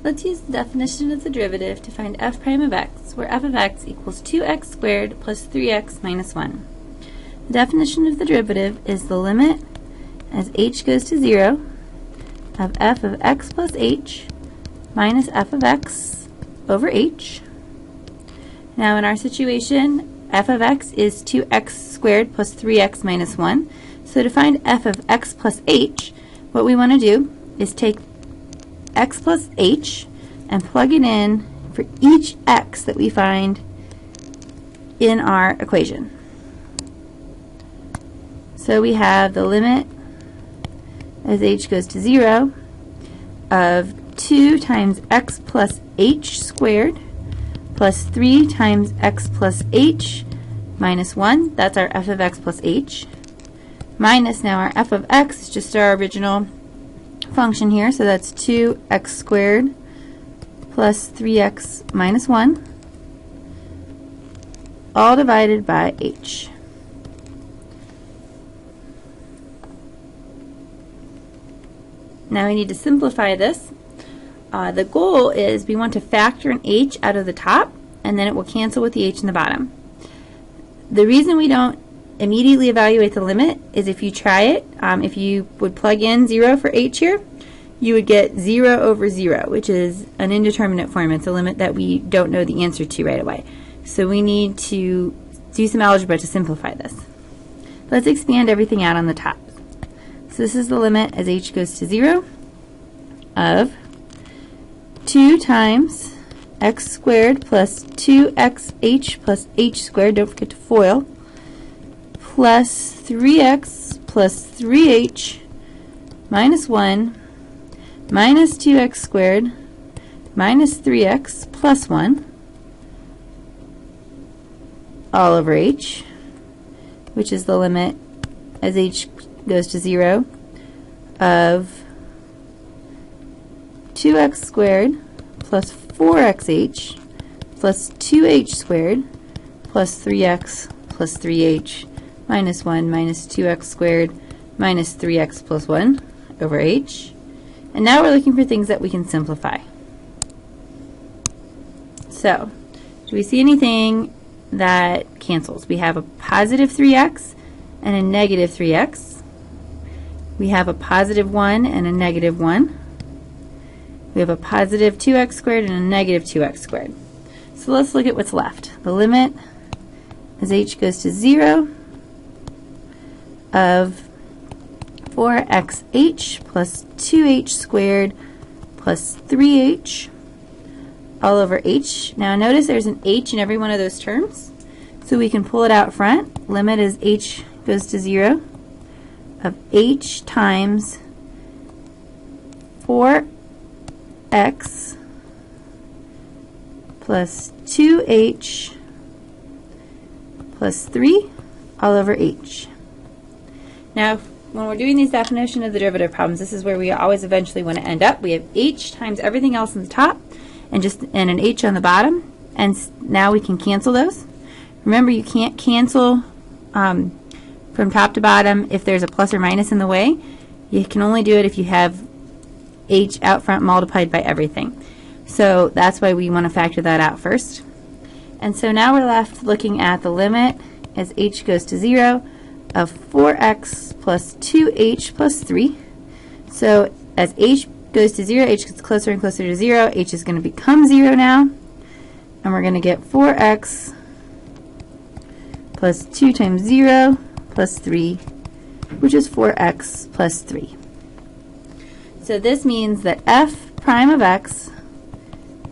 Let's use the definition of the derivative to find f prime of x, where f of x equals 2x squared plus 3x minus 1. The definition of the derivative is the limit as h goes to 0 of f of x plus h minus f of x over h. Now in our situation, f of x is 2x squared plus 3x minus 1. So to find f of x plus h, what we want to do is take x plus h and plug it in for each x that we find in our equation. So we have the limit as h goes to 0 of 2 times x plus h squared plus 3 times x plus h minus 1. That's our f of x plus h. Minus now our f of x is just our original function here, so that's 2x squared plus 3x minus 1, all divided by h. Now we need to simplify this. The goal is we want to factor an h out of the top, and then it will cancel with the h in the bottom. The reason we don't immediately evaluate the limit is if you try it, if you would plug in 0 for h here, you would get 0 over 0, which is an indeterminate form. It's a limit that we don't know the answer to right away. So we need to do some algebra to simplify this. Let's expand everything out on the top. So this is the limit as h goes to 0 of 2 times x squared plus 2xh plus h squared, don't forget to FOIL, plus 3x plus 3h minus 1 minus 2x squared minus 3x plus 1 all over h, which is the limit as h goes to 0 of 2x squared plus 4xh plus 2h squared plus 3x plus 3h minus 1 minus 2x squared minus 3x plus 1 over h. And now we're looking for things that we can simplify. So, do we see anything that cancels? We have a positive 3x and a negative 3x. We have a positive 1 and a negative 1. We have a positive 2x squared and a negative 2x squared. So let's look at what's left. The limit as h goes to 0 of 4xh plus 2h squared plus 3h all over h. Now notice there's an h in every one of those terms, so we can pull it out front. Limit as h goes to 0 of h times 4x plus 2h plus 3 all over h. Now, when we're doing these definition of the derivative problems, this is where we always eventually want to end up. We have h times everything else in the top and an h on the bottom, and now we can cancel those. Remember, you can't cancel from top to bottom if there's a plus or minus in the way. You can only do it if you have h out front multiplied by everything. So that's why we want to factor that out first. And so now we're left looking at the limit as h goes to 0 of 4x plus 2h plus 3. So as h goes to 0, h gets closer and closer to 0. H is going to become 0 now. And we're going to get 4x plus 2 times 0 plus 3, which is 4x plus 3. So this means that f prime of x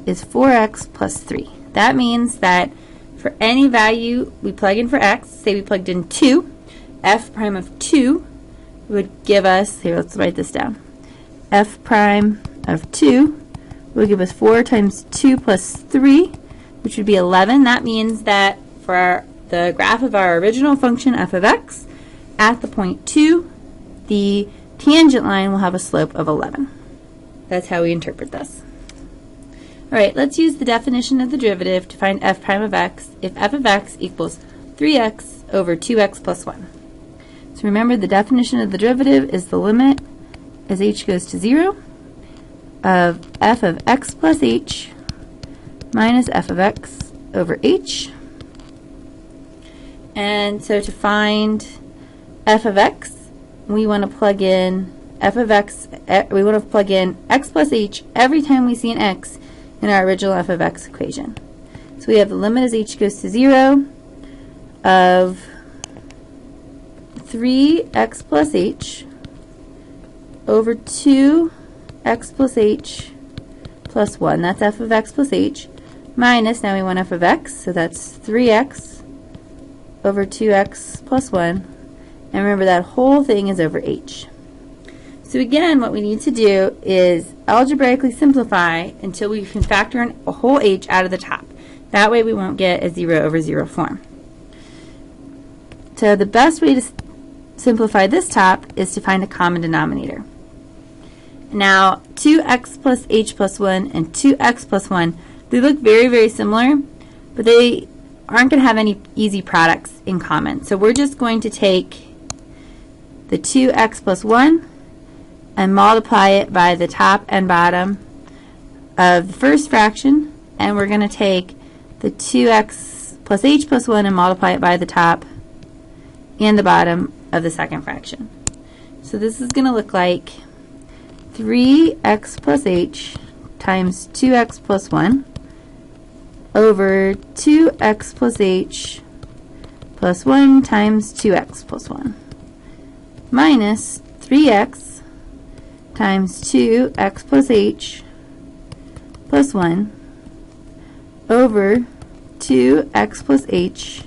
is 4x plus 3. That means that for any value we plug in for x, say we plugged in 2, f prime of 2 would give us, here, let's write this down, f prime of 2 would give us 4 times 2 plus 3, which would be 11. That means that for the graph of our original function f of x, at the point 2, the tangent line will have a slope of 11. That's how we interpret this. Alright, let's use the definition of the derivative to find f prime of x if f of x equals 3x over 2x plus 1. So remember, the definition of the derivative is the limit as h goes to 0 of f of x plus h minus f of x over h. And so to find f of x, we want to plug in f of x, we want to plug in x plus h every time we see an x in our original f of x equation. So we have the limit as h goes to 0 of 3x plus h over 2x plus h plus 1. That's f of x plus h minus, now we want f of x, so that's 3x over 2x plus 1. And remember that whole thing is over h. So again, what we need to do is algebraically simplify until we can factor in a whole h out of the top. That way we won't get a 0 over 0 form. So the best way to simplify this top is to find a common denominator. Now 2x plus h plus 1 and 2x plus 1, they look very, very similar, but they aren't going to have any easy products in common. So we're just going to take the 2x plus 1 and multiply it by the top and bottom of the first fraction, and we're going to take the 2x plus h plus 1 and multiply it by the top and the bottom of the second fraction. So this is going to look like 3x plus h times 2x plus 1 over 2x plus h plus 1 times 2x plus 1 minus 3x times 2x plus h plus 1 over 2x plus h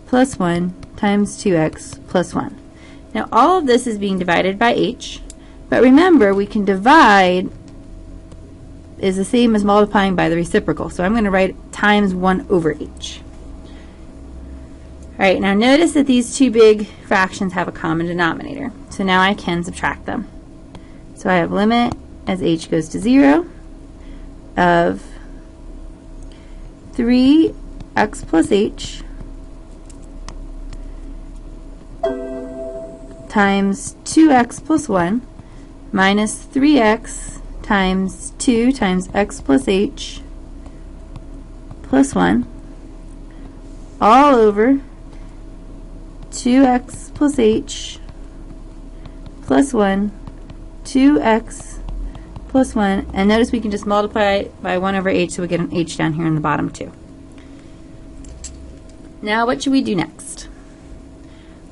plus 1 times 2x plus 1. Now all of this is being divided by h, but remember we can divide is the same as multiplying by the reciprocal, so I'm going to write times 1 over h. Alright, now notice that these two big fractions have a common denominator, so now I can subtract them. So I have limit as h goes to 0 of 3x plus h times 2x plus 1 minus 3x times 2 times x plus h plus 1 all over 2x plus h plus 1, 2x plus 1, and notice we can just multiply by 1 over h, so we get an h down here in the bottom too. Now what should we do next?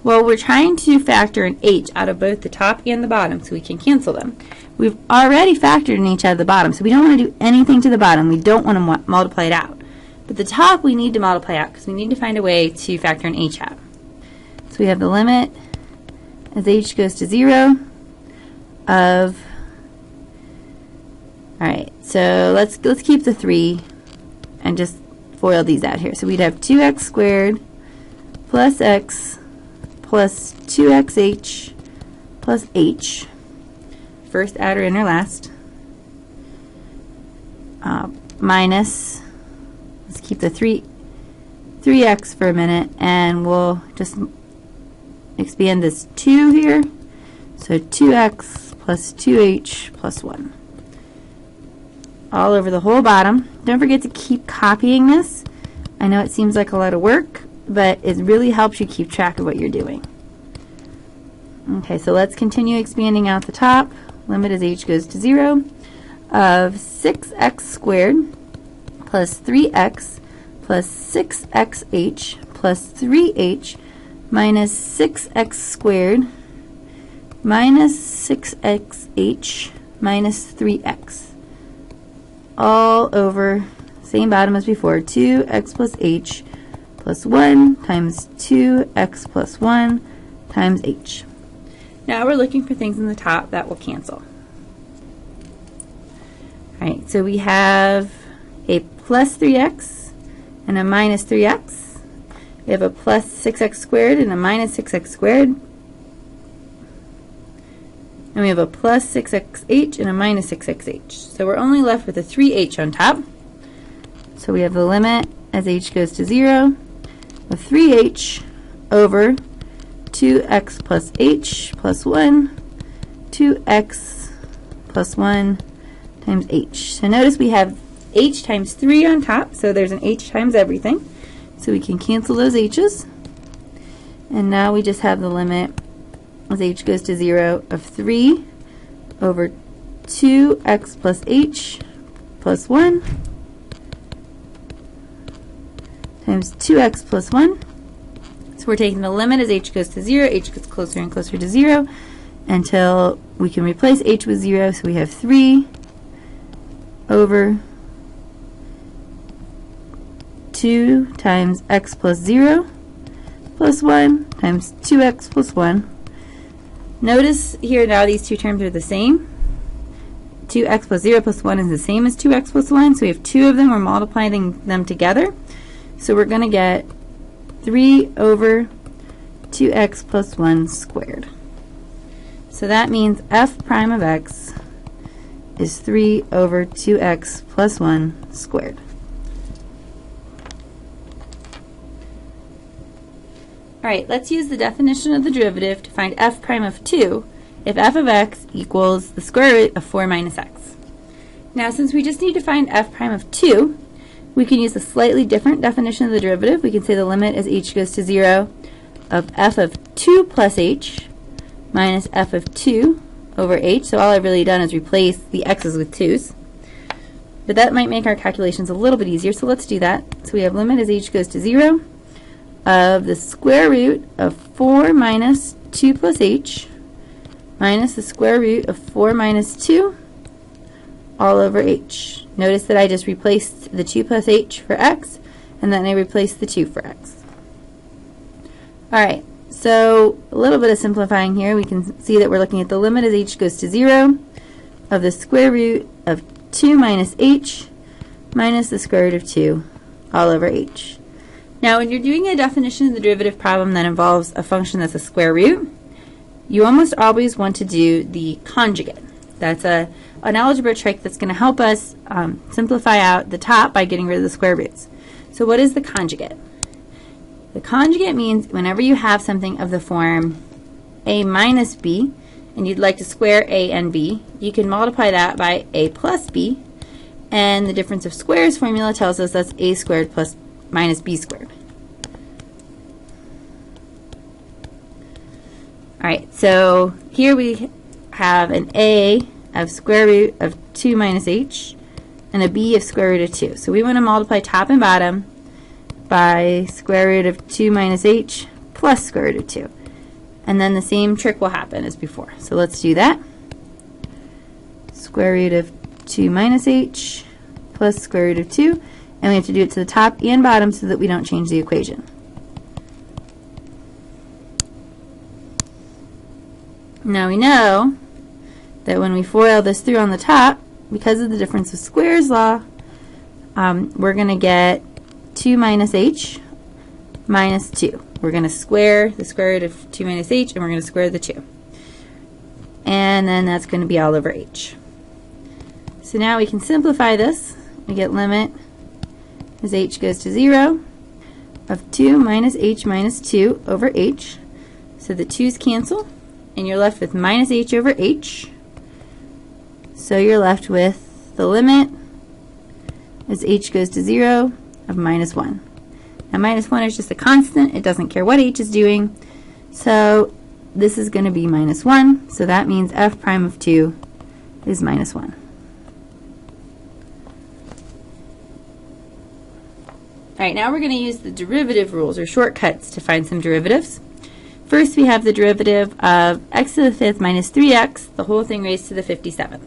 Well, we're trying to factor an h out of both the top and the bottom so we can cancel them. We've already factored an h out of the bottom, so we don't want to do anything to the bottom. We don't want to multiply it out. But the top we need to multiply out because we need to find a way to factor an h out. So we have the limit as h goes to 0 of, alright, so let's keep the 3 and just FOIL these out here. So we'd have 2x squared plus x plus 2xh plus h, first outer inner last, minus, let's keep the 3x for a minute, and we'll just expand this 2 here, so 2x plus 2h plus 1. All over the whole bottom. Don't forget to keep copying this. I know it seems like a lot of work, but it really helps you keep track of what you're doing. Okay, so let's continue expanding out the top. Limit as h goes to 0 of 6x squared plus 3x plus 6xh plus 3h minus 6x squared minus 6xh minus 3x. All over, same bottom as before, 2x plus h plus 1 times 2x plus 1 times h. Now we're looking for things in the top that will cancel. Alright, so we have a plus 3x and a minus 3x. We have a plus 6x squared and a minus 6x squared. And we have a plus 6xh and a minus 6xh. So we're only left with a 3h on top. So we have the limit as h goes to 0 of 3h over 2x plus h plus 1, 2x plus 1 times h. So notice we have h times 3 on top, so there's an h times everything. So we can cancel those h's. And now we just have the limit as h goes to 0 of 3 over 2x plus h plus 1 times 2x plus 1. So we're taking the limit as h goes to 0, h gets closer and closer to 0 until we can replace h with 0, so we have 3 over 2 times x plus 0 plus 1 times 2x plus 1. Notice here now these two terms are the same. 2x plus 0 plus 1 is the same as 2x plus 1, so we have two of them, we're multiplying them together. So we're going to get 3 over 2x plus 1 squared. So that means f prime of x is 3 over 2x plus 1 squared. Alright, let's use the definition of the derivative to find f prime of 2 if f of x equals the square root of 4 minus x. Now since we just need to find f prime of 2, we can use a slightly different definition of the derivative. We can say the limit as h goes to 0 of f of 2 plus h minus f of 2 over h. So all I've really done is replace the x's with 2's. But that might make our calculations a little bit easier, so let's do that. So we have limit as h goes to 0 of the square root of 4 minus 2 plus h minus the square root of 4 minus 2 all over h. Notice that I just replaced the 2 plus h for x, and then I replaced the 2 for x. Alright, so a little bit of simplifying here. We can see that we're looking at the limit as h goes to 0 of the square root of 2 minus h minus the square root of 2 all over h. Now when you're doing a definition of the derivative problem that involves a function that's a square root, you almost always want to do the conjugate. That's an algebra trick that's going to help us simplify out the top by getting rid of the square roots. So what is the conjugate? The conjugate means whenever you have something of the form a minus b, and you'd like to square a and b, you can multiply that by a plus b, and the difference of squares formula tells us that's a squared plus minus b squared. Alright, so here we have an a of square root of 2 minus h and a b of square root of 2. So we want to multiply top and bottom by square root of 2 minus h plus square root of 2. And then the same trick will happen as before. So let's do that. Square root of 2 minus h plus square root of 2. And we have to do it to the top and bottom so that we don't change the equation. Now we know that when we FOIL this through on the top, because of the difference of squares law, we're going to get 2 minus h minus 2. We're going to square the square root of 2 minus h, and we're going to square the 2. And then that's going to be all over h. So now we can simplify this. We get limit as h goes to 0 of 2 minus h minus 2 over h. So the 2's cancel, and you're left with minus h over h. So you're left with the limit as h goes to 0 of minus 1. Now minus 1 is just a constant. It doesn't care what h is doing. So this is going to be minus 1. So that means f prime of 2 is minus 1. Alright, now we're going to use the derivative rules, or shortcuts, to find some derivatives. First we have the derivative of x to the 5th minus 3x, the whole thing raised to the 57th.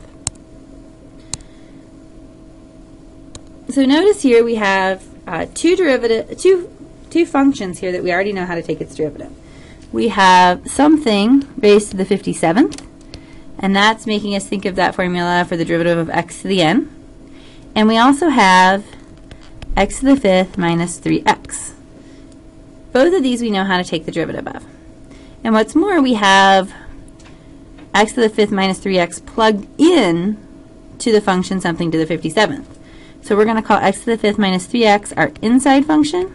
So notice here we have two functions here that we already know how to take its derivative. We have something raised to the 57th, and that's making us think of that formula for the derivative of x to the n. And we also have x to the 5th minus 3x. Both of these we know how to take the derivative of. And what's more, we have x to the 5th minus 3x plugged in to the function something to the 57th. So we're going to call x to the 5th minus 3x our inside function,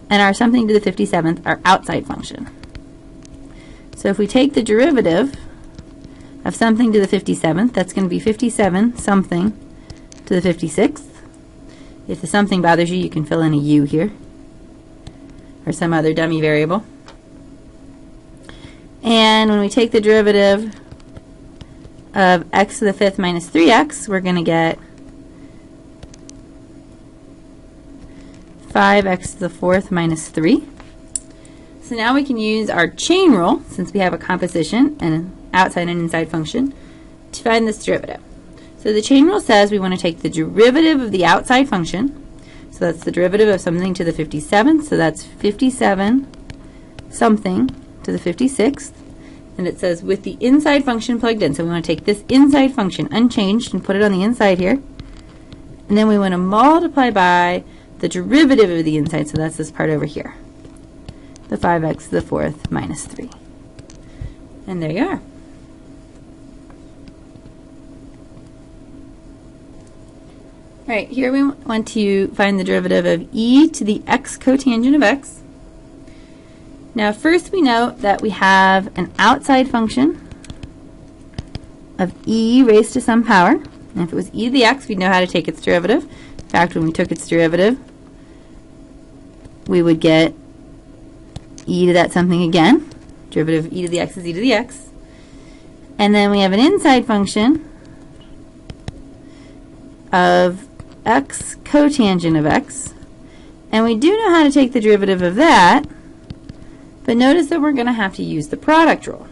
and our something to the 57th our outside function. So if we take the derivative of something to the 57th. That's going to be 57 something to the 56th. If the something bothers you, you can fill in a u here, or some other dummy variable. And when we take the derivative of x to the 5th minus 3x, we're going to get 5x to the 4th minus 3. So now we can use our chain rule, since we have a composition and an outside and inside function, to find this derivative. So the chain rule says we want to take the derivative of the outside function. So that's the derivative of something to the 57th. So that's 57 something to the 56th. And it says with the inside function plugged in. So we want to take this inside function unchanged and put it on the inside here. And then we want to multiply by the derivative of the inside. So that's this part over here, the 5x to the 4th minus 3. And there you are. All right, here we want to find the derivative of e to the x cotangent of x. Now first we note that we have an outside function of e raised to some power. And if it was e to the x, we'd know how to take its derivative. In fact, when we took its derivative, we would get e to that something again. Derivative of e to the x is e to the x. And then we have an inside function of x cotangent of x. And we do know how to take the derivative of that, but notice that we're going to have to use the product rule.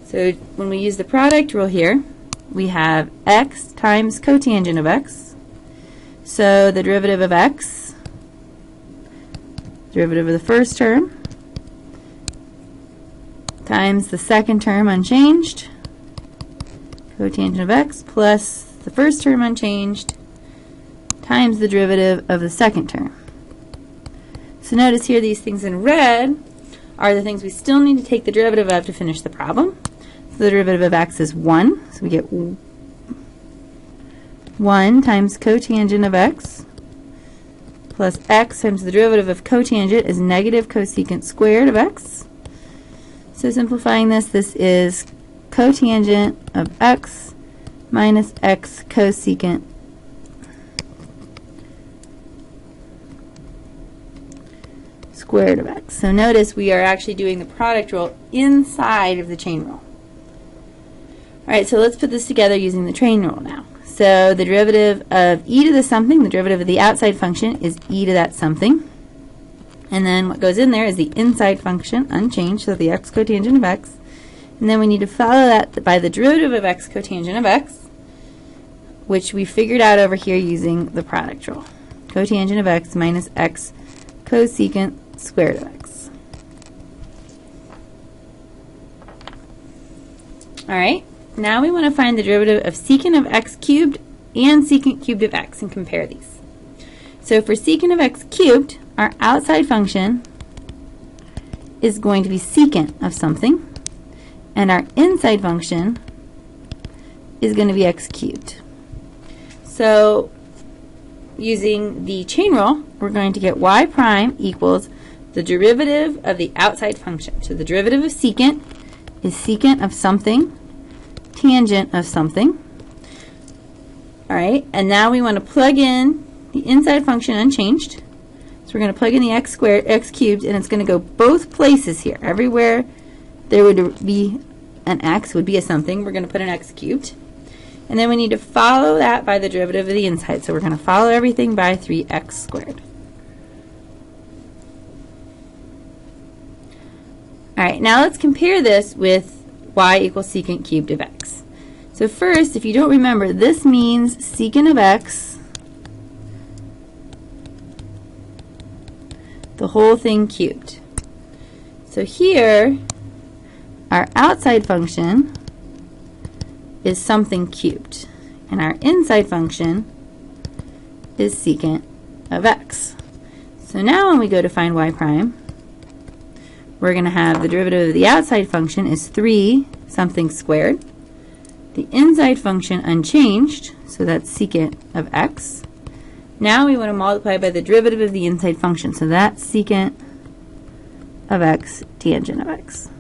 So when we use the product rule here, we have x times cotangent of x. So the derivative of x, derivative of the first term, times the second term unchanged, cotangent of x, plus the first term unchanged, times the derivative of the second term. So notice here these things in red are the things we still need to take the derivative of to finish the problem. So the derivative of x is 1, so we get 1 times cotangent of x plus x times the derivative of cotangent is negative cosecant squared of x. So simplifying this, this is cotangent of x minus x cosecant squared of x. So notice we are actually doing the product rule inside of the chain rule. Alright, so let's put this together using the chain rule now. So the derivative of e to the something, the derivative of the outside function, is e to that something. And then what goes in there is the inside function, unchanged, so the x cotangent of x. And then we need to follow that by the derivative of x cotangent of x, which we figured out over here using the product rule. Cotangent of x minus x cosecant squared of x. Alright, now we want to find the derivative of secant of x cubed and secant cubed of x and compare these. So for secant of x cubed, our outside function is going to be secant of something, and our inside function is going to be x cubed. So using the chain rule, we're going to get y prime equals the derivative of the outside function. So the derivative of secant is secant of something, tangent of something. Alright, and now we want to plug in the inside function unchanged. So we're going to plug in the x squared, x cubed, and it's going to go both places here. Everywhere there would be an x would be a something. We're going to put an x cubed. And then we need to follow that by the derivative of the inside. So we're going to follow everything by 3x squared. Alright, now let's compare this with y equals secant cubed of x. So first, if you don't remember, this means secant of x, the whole thing cubed. So here, our outside function is something cubed, and our inside function is secant of x. So now when we go to find y prime, we're going to have the derivative of the outside function is 3 something squared. The inside function unchanged, so that's secant of x. Now we want to multiply by the derivative of the inside function, so that's secant of x tangent of x.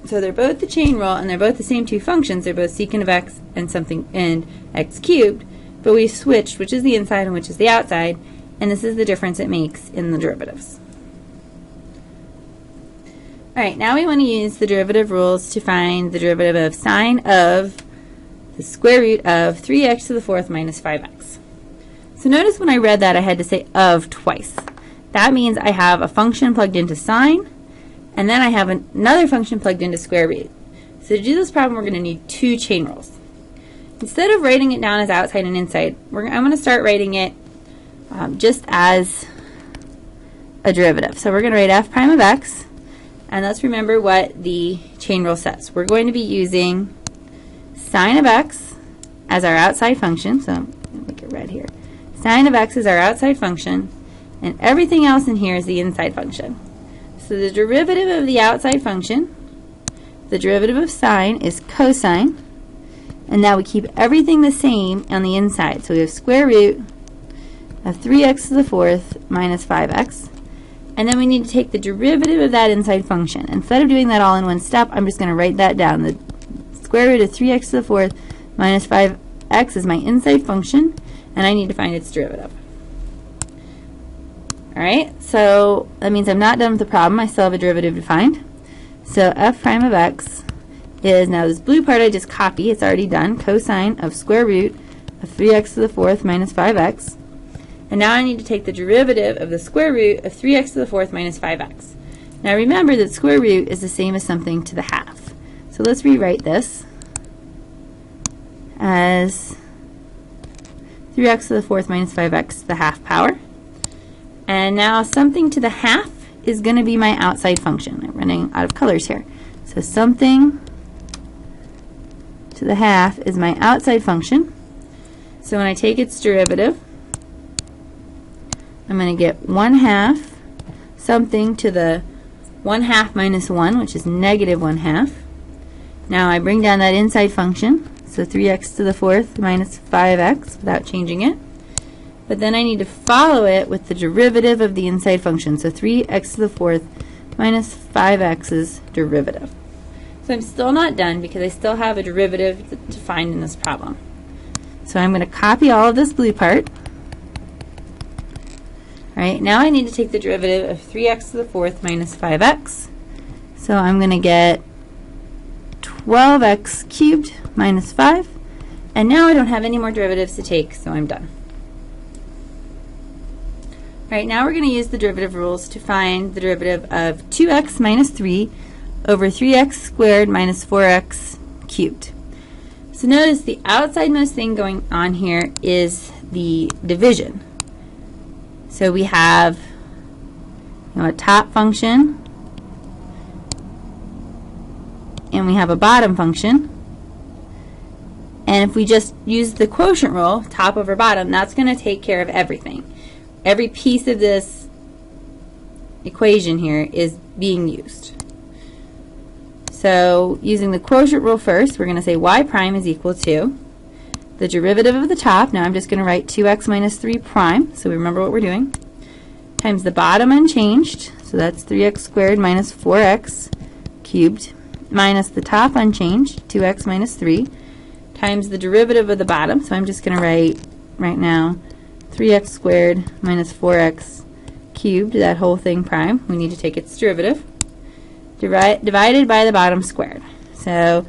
So they're both the chain rule, and they're both the same two functions. They're both secant of x and x cubed, but we switched which is the inside and which is the outside, and this is the difference it makes in the derivatives. All right, now we want to use the derivative rules to find the derivative of sine of the square root of 3x to the fourth minus 5x. So notice when I read that I had to say of twice. That means I have a function plugged into sine, and then I have another function plugged into square root. So to do this problem, we're going to need two chain rules. Instead of writing it down as outside and inside, I'm going to start writing it just as a derivative. So we're going to write f prime of x, and let's remember what the chain rule says. We're going to be using sine of x as our outside function. So I'll make it red here. Sine of x is our outside function, and everything else in here is the inside function. So the derivative of the outside function, the derivative of sine, is cosine, and now we keep everything the same on the inside. So we have square root of 3x to the fourth minus 5x, and then we need to take the derivative of that inside function. Instead of doing that all in one step, I'm just going to write that down. The square root of 3x to the fourth minus 5x is my inside function, and I need to find its derivative. Alright, so that means I'm not done with the problem. I still have a derivative to find. So f prime of x is, now this blue part I just copy, it's already done, cosine of square root of 3x to the fourth minus 5x. And now I need to take the derivative of the square root of 3x to the fourth minus 5x. Now remember that square root is the same as something to the half. So let's rewrite this as 3x to the fourth minus 5x to the half power. And now something to the half is going to be my outside function. I'm running out of colors here. So something to the half is my outside function. So when I take its derivative, I'm going to get 1/2 something to the 1/2 minus 1, which is negative 1/2. Now I bring down that inside function, so 3x to the fourth minus 5x without changing it. But then I need to follow it with the derivative of the inside function, so 3x to the fourth minus 5x's derivative. So I'm still not done because I still have a derivative to find in this problem. So I'm going to copy all of this blue part. Alright, now I need to take the derivative of 3x to the fourth minus 5x. So I'm going to get 12x cubed minus 5. And now I don't have any more derivatives to take, so I'm done. Alright, now we're going to use the derivative rules to find the derivative of 2x minus 3 over 3x squared minus 4x cubed. So notice the outsidemost thing going on here is the division. So we have a top function, and we have a bottom function. And if we just use the quotient rule, top over bottom, that's going to take care of everything. Every piece of this equation here is being used. So using the quotient rule first, we're going to say y prime is equal to the derivative of the top. Now I'm just going to write 2x minus 3 prime, so we remember what we're doing, times the bottom unchanged, so that's 3x squared minus 4x cubed, minus the top unchanged, 2x minus 3, times the derivative of the bottom. So I'm just going to write right now 3x squared minus 4x cubed, that whole thing prime. We need to take its derivative, divided by the bottom squared. So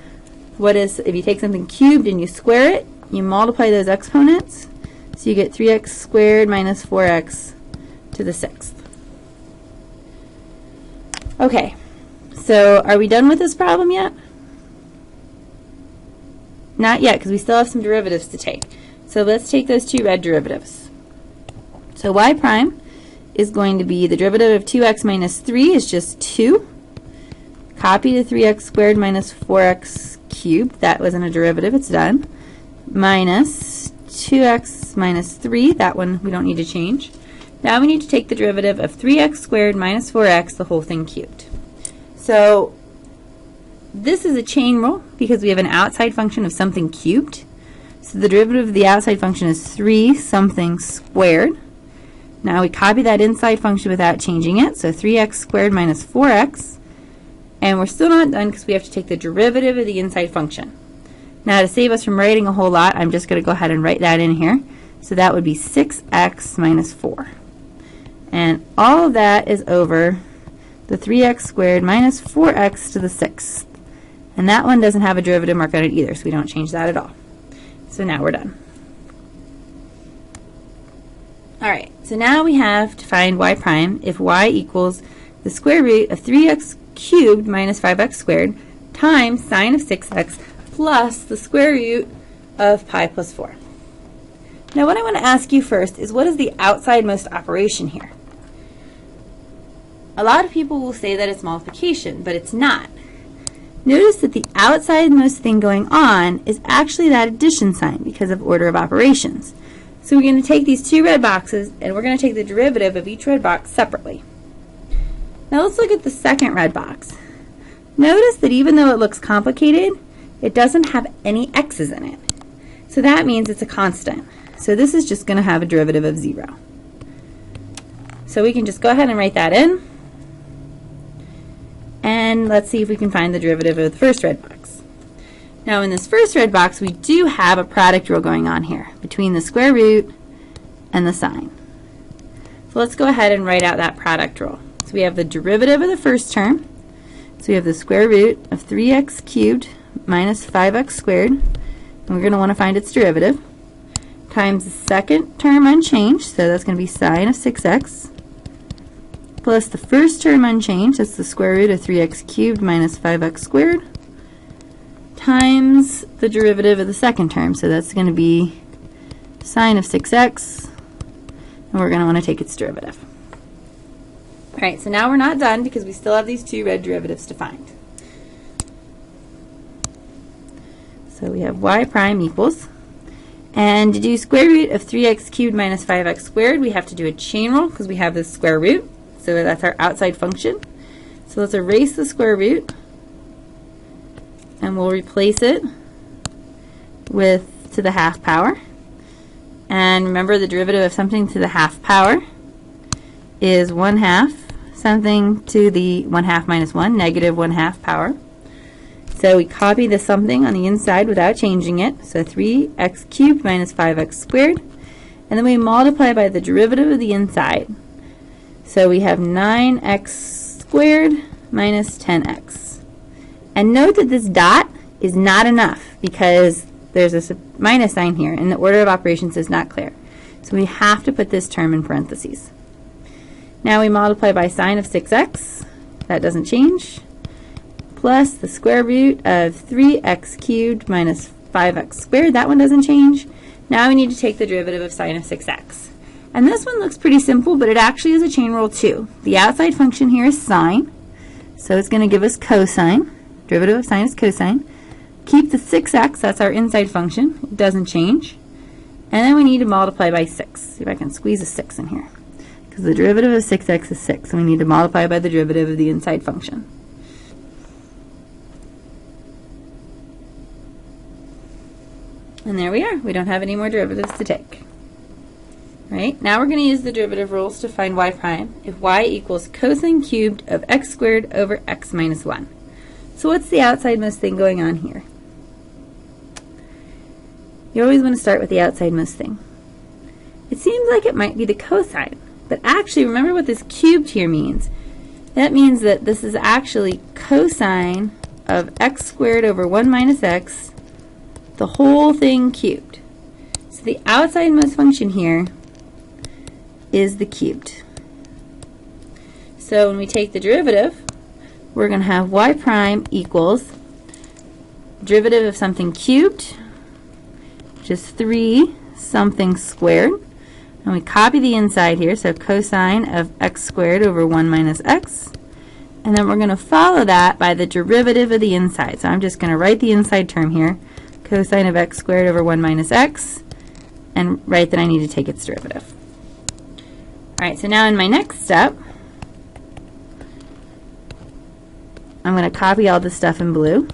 what is, if you take something cubed and you square it, you multiply those exponents, so you get 3x squared minus 4x to the 6th. Okay, so are we done with this problem yet? Not yet, because we still have some derivatives to take. So let's take those two red derivatives. So y prime is going to be the derivative of 2x minus 3 is just 2. Copy the 3x squared minus 4x cubed. That wasn't a derivative, it's done. Minus 2x minus 3. That one we don't need to change. Now we need to take the derivative of 3x squared minus 4x, the whole thing cubed. So this is a chain rule because we have an outside function of something cubed. So the derivative of the outside function is 3 something squared. Now we copy that inside function without changing it. So 3x squared minus 4x And we're still not done because we have to take the derivative of the inside function. Now to save us from writing a whole lot, I'm just going to go ahead and write that in here. So that would be 6x minus 4. And all of that is over the 3x squared minus 4x to the 6th. And that one doesn't have a derivative mark on it either, so we don't change that at all. So now we're done. Alright, so now we have to find y prime if y equals the square root of 3x cubed minus 5x squared times sine of 6x plus the square root of pi plus 4. Now what I want to ask you first is, what is the outsidemost operation here? A lot of people will say that it's multiplication, but it's not. Notice that the outsidemost thing going on is actually that addition sign because of order of operations. So we're going to take these two red boxes and we're going to take the derivative of each red box separately. Now let's look at the second red box. Notice that even though it looks complicated, it doesn't have any x's in it. So that means it's a constant. So this is just going to have a derivative of 0. So we can just go ahead and write that in. And let's see if we can find the derivative of the first red box. Now in this first red box, we do have a product rule going on here between the square root and the sine. So let's go ahead and write out that product rule. So we have the derivative of the first term. So we have the square root of 3x cubed minus 5x squared. And we're going to want to find its derivative. Times the second term unchanged, so that's going to be sine of 6x. Plus the first term unchanged, that's the square root of 3x cubed minus 5x squared, times the derivative of the second term, so that's going to be sine of 6x, and we're going to want to take its derivative. Alright, so now we're not done because we still have these two red derivatives to find. So we have y prime equals, and to do square root of 3x cubed minus 5x squared, we have to do a chain rule because we have this square root. So that's our outside function. So let's erase the square root and we'll replace it with to the half power. And remember, the derivative of something to the half power is 1/2 something to the 1/2 minus 1, negative 1/2 power. So we copy the something on the inside without changing it. So 3x cubed minus 5x squared. And then we multiply by the derivative of the inside. So we have 9x squared minus 10x. And note that this dot is not enough because there's a minus sign here and the order of operations is not clear. So we have to put this term in parentheses. Now we multiply by sine of 6x. That doesn't change. Plus the square root of 3x cubed minus 5x squared. That one doesn't change. Now we need to take the derivative of sine of 6x. And this one looks pretty simple, but it actually is a chain rule too. The outside function here is sine, so it's going to give us cosine. Derivative of sine is cosine. Keep the 6x, that's our inside function. It doesn't change. And then we need to multiply by 6. See if I can squeeze a 6 in here. Because the derivative of 6x is 6, so we need to multiply by the derivative of the inside function. And there we are. We don't have any more derivatives to take. Right? Now we're going to use the derivative rules to find y prime if y equals cosine cubed of x squared over x minus 1. So what's the outsidemost thing going on here? You always want to start with the outsidemost thing. It seems like it might be the cosine, but actually remember what this cubed here means. That means that this is actually cosine of x squared over 1 minus x, the whole thing cubed. So the outsidemost function here is the cubed. So when we take the derivative, we're going to have y prime equals derivative of something cubed, which is 3 something squared. And we copy the inside here, so cosine of x squared over 1 minus x. And then we're going to follow that by the derivative of the inside. So I'm just going to write the inside term here, cosine of x squared over 1 minus x, and write that I need to take its derivative. Alright, so now in my next step, I'm going to copy all this stuff in blue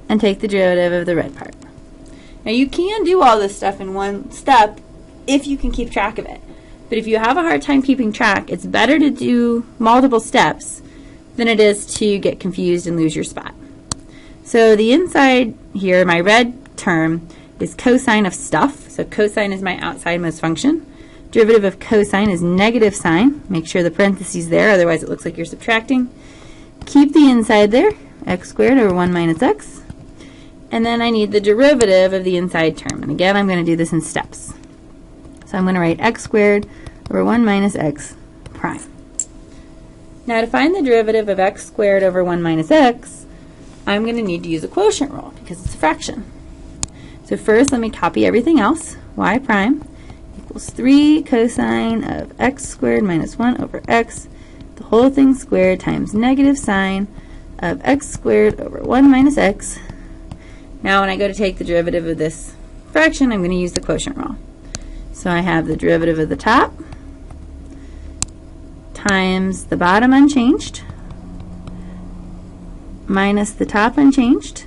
and take the derivative of the red part. Now you can do all this stuff in one step if you can keep track of it. But if you have a hard time keeping track, it's better to do multiple steps than it is to get confused and lose your spot. So the inside here, my red term, is cosine of stuff. So cosine is my outsidemost function. Derivative of cosine is negative sine. Make sure the parentheses there, otherwise it looks like you're subtracting. Keep the inside there, x squared over 1 minus x. And then I need the derivative of the inside term. And again, I'm going to do this in steps. So I'm going to write x squared over 1 minus x prime. Now to find the derivative of x squared over 1 minus x, I'm going to need to use a quotient rule because it's a fraction. So first, let me copy everything else. Y prime equals 3 cosine of x squared minus 1 over x, the whole thing squared times negative sine of x squared over 1 minus x. Now when I go to take the derivative of this fraction, I'm going to use the quotient rule. So I have the derivative of the top times the bottom unchanged minus the top unchanged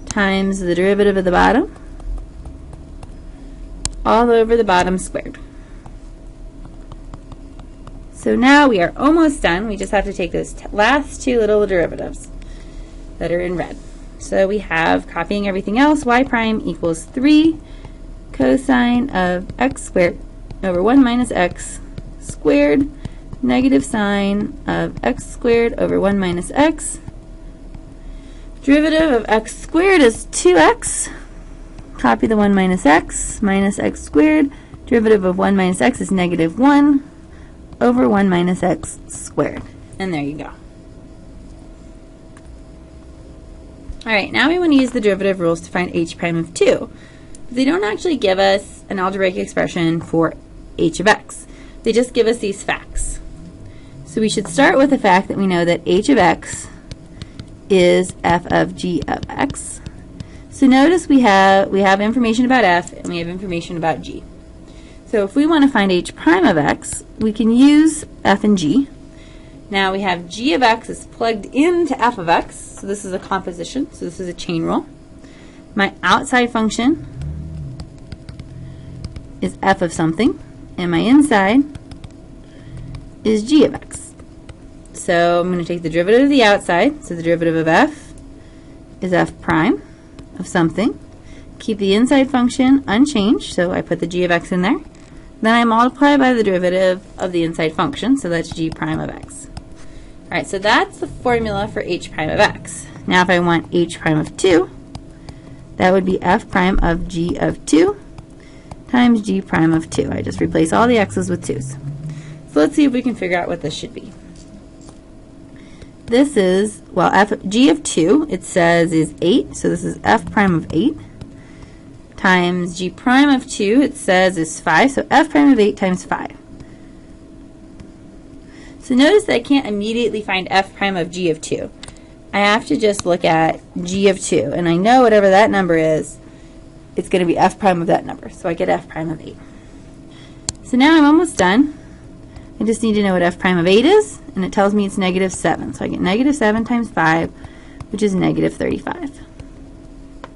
times the derivative of the bottom all over the bottom squared. So now we are almost done. We just have to take those last two little derivatives that are in red. So we have, copying everything else, y prime equals 3 cosine of x squared over 1 minus x squared negative sine of x squared over 1 minus x. Derivative of x squared is 2x. Copy the 1 minus x squared. Derivative of 1 minus x is negative 1 over 1 minus x squared. And there you go. Alright, now we want to use the derivative rules to find h prime of 2. They don't actually give us an algebraic expression for h of x. They just give us these facts. So we should start with the fact that we know that h of x is f of g of x. So notice we have information about f and we have information about g. So if we want to find h prime of x, we can use f and g. Now we have g of x is plugged into f of x, so this is a composition, so this is a chain rule. My outside function is f of something, and my inside is g of x. So I'm going to take the derivative of the outside, so the derivative of f is f prime of something. Keep the inside function unchanged, so I put the g of x in there. Then I multiply by the derivative of the inside function, so that's g prime of x. Alright, so that's the formula for h prime of x. Now if I want h prime of 2, that would be f prime of g of 2 times g prime of 2. I just replace all the x's with 2's. So let's see if we can figure out what this should be. This is, well, g of 2, it says, is 8, so this is f prime of 8, times g prime of 2, it says, is 5, so f prime of 8 times 5. So notice that I can't immediately find f prime of g of 2. I have to just look at g of 2, and I know whatever that number is, it's going to be f prime of that number, so I get f prime of 8. So now I'm almost done. I just need to know what f prime of 8 is, and it tells me it's negative 7. So I get negative 7 times 5, which is negative 35.